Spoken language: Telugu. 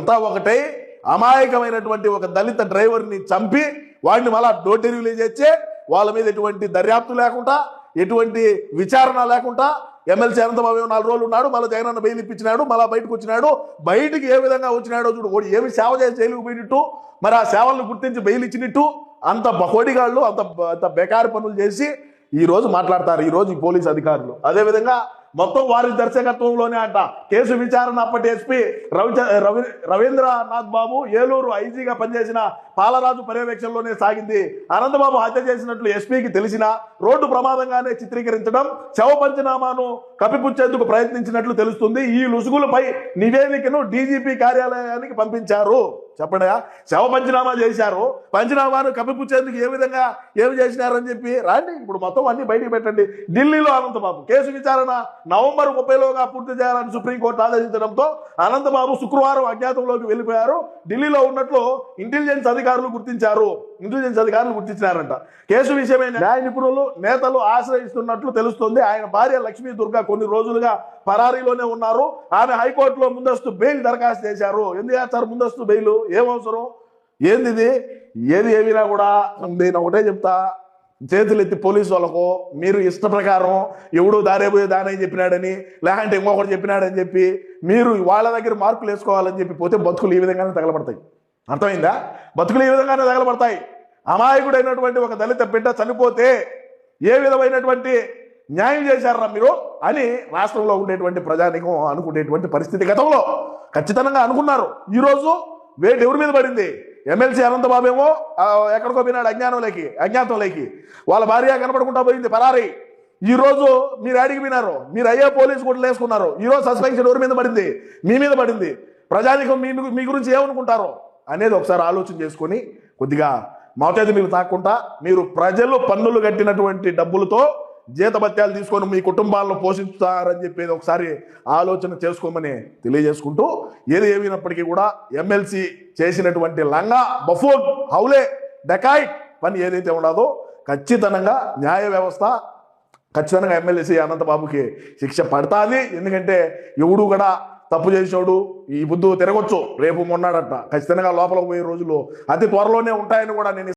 వీళ్ళంతా ఒకటై అమాయకమైనటువంటి ఒక దళిత డ్రైవర్ని చంపి వాడిని మళ్ళా డోర్ డెలివరీ చేస్తే వాళ్ళ మీద ఎటువంటి దర్యాప్తు లేకుండా ఎటువంటి విచారణ లేకుండా ఎమ్మెల్సీ అనంతబాబు 4 రోజులు ఉన్నాడు, మళ్ళీ జగన్ అన్న బెయిల్ ఇప్పించినాడు, మళ్ళీ బయటకు వచ్చినాడు. బయటికి ఏ విధంగా వచ్చినాడో చూడు, వాడు ఏమి సేవ చేసి జైలుకు పోయినట్టు, మరి ఆ సేవలను గుర్తించి బెయిల్ ఇచ్చినట్టు అంత బకోడిగాళ్ళు అంత బేకారి పనులు చేసి ఈ రోజు మాట్లాడతారు ఈ రోజు ఈ పోలీసు అధికారులు. అదేవిధంగా మొత్తం వారి దర్శకత్వంలోనే అంట కేసు విచారణ అప్పటి ఎస్పీ రవీంద్రనాథ్ బాబు ఏలూరు ఐజీగా పనిచేసిన పాలరాజు పర్యవేక్షణలోనే సాగింది. అనంతబాబు హత్య చేసినట్లు ఎస్పీకి తెలిసినా రోడ్డు ప్రమాదంగానే చిత్రీకరించడం, శవ పంచనామాను కప్పిపుచ్చేందుకు ప్రయత్నించినట్లు తెలుస్తుంది. ఈ లుసుగులపై నివేదికను డీజీపీ కార్యాలయానికి పంపించారు. చెప్పండి, శవ పంచనామా చేశారు, పంచనామాను కప్పిపుచ్చేందుకు ఏ విధంగా ఏమి చేసినారని చెప్పి రాండి, ఇప్పుడు మొత్తం అన్ని బయటికి పెట్టండి. ఢిల్లీలో అనంతబాబు కేసు విచారణ నవంబర్ 30లోగా పూర్తి చేయాలని సుప్రీంకోర్టు ఆదేశించడంతో అనంతబాబు శుక్రవారం అజ్ఞాతంలోకి వెళ్ళిపోయారు. ఢిల్లీలో ఉన్నట్లు ఇంటెలిజెన్స్ అధికారులు గుర్తించినారంట. కేసు విషయమై న్యాయ నిపుణులు నేతలు ఆశ్రయిస్తున్నట్లు తెలుస్తోంది. ఆయన భార్య లక్ష్మీ దుర్గా కొన్ని రోజులుగా పరారీలోనే ఉన్నారు. ఆమె హైకోర్టులో ముందస్తు బెయిల్ దరఖాస్తు చేశారు. ఎందుకు చేస్తారు ముందస్తు బెయిల్? ఏమవసరం? ఏంది ఇది? ఏమినా కూడా నేను ఒకటే చెప్తా, చేతులు ఎత్తి పోలీసు వాళ్ళకు మీరు ఇష్ట ప్రకారం ఎవడు దారేపోయే దాని చెప్పినాడని లేకంటే ఇంకొకటి చెప్పినాడని చెప్పి మీరు వాళ్ళ దగ్గర మార్కులు వేసుకోవాలని చెప్పి పోతే బతుకులు ఈ విధంగానే తగలబడతాయి. అర్థమైందా? బతుకులు ఈ విధంగానే తగలబడతాయి. అమాయకుడైనటువంటి ఒక దళిత బిడ్డ చనిపోతే ఏ విధమైనటువంటి న్యాయం చేశారా మీరు అని రాష్ట్రంలో ఉండేటువంటి ప్రజానికం అనుకునేటువంటి పరిస్థితి గతంలో ఖచ్చితంగా అనుకున్నారు. ఈరోజు వేటు ఎవరి మీద పడింది? ఎమ్మెల్సీ అనంతబాబు ఏమో ఎక్కడికో పోయినాడు అజ్ఞాతంలోకి, వాళ్ళ భార్య కనపడకుండా పోయింది పరారీ. ఈ రోజు మీరు ఆడికి పోయినారు, మీరు అయ్యే పోలీసు కూడా వేసుకున్నారు. ఈరోజు సస్పెన్షన్ ఎవరి మీద పడింది? మీ మీద పడింది. ప్రజానికం మీ గురించి ఏమనుకుంటారో అనేది ఒకసారి ఆలోచన చేసుకొని కొద్దిగా మౌతాది మీరు తాకుండా మీరు ప్రజలు పన్నులు కట్టినటువంటి డబ్బులతో జీతభత్యాలు తీసుకొని మీ కుటుంబాలను పోషిస్తారని చెప్పేది ఒకసారి ఆలోచన చేసుకోమని తెలియజేసుకుంటూ, ఏది ఏమైనప్పటికీ కూడా ఎమ్మెల్సీ చేసినటువంటి లంగా బఫూన్ హౌలే డకాయిట్ పని ఏదైతే ఉండదో ఖచ్చితంగా న్యాయ వ్యవస్థ ఖచ్చితంగా ఎమ్మెల్సీ అనంతబాబుకి శిక్ష పడుతుంది. ఎందుకంటే ఎవడు కూడా తప్పు చేసేవాడు ఈ బుద్ధు తిరగొచ్చు, రేపు మొన్నాడట ఖచ్చితంగా లోపలికి పోయే రోజులు అతి త్వరలోనే ఉంటాయని కూడా నేను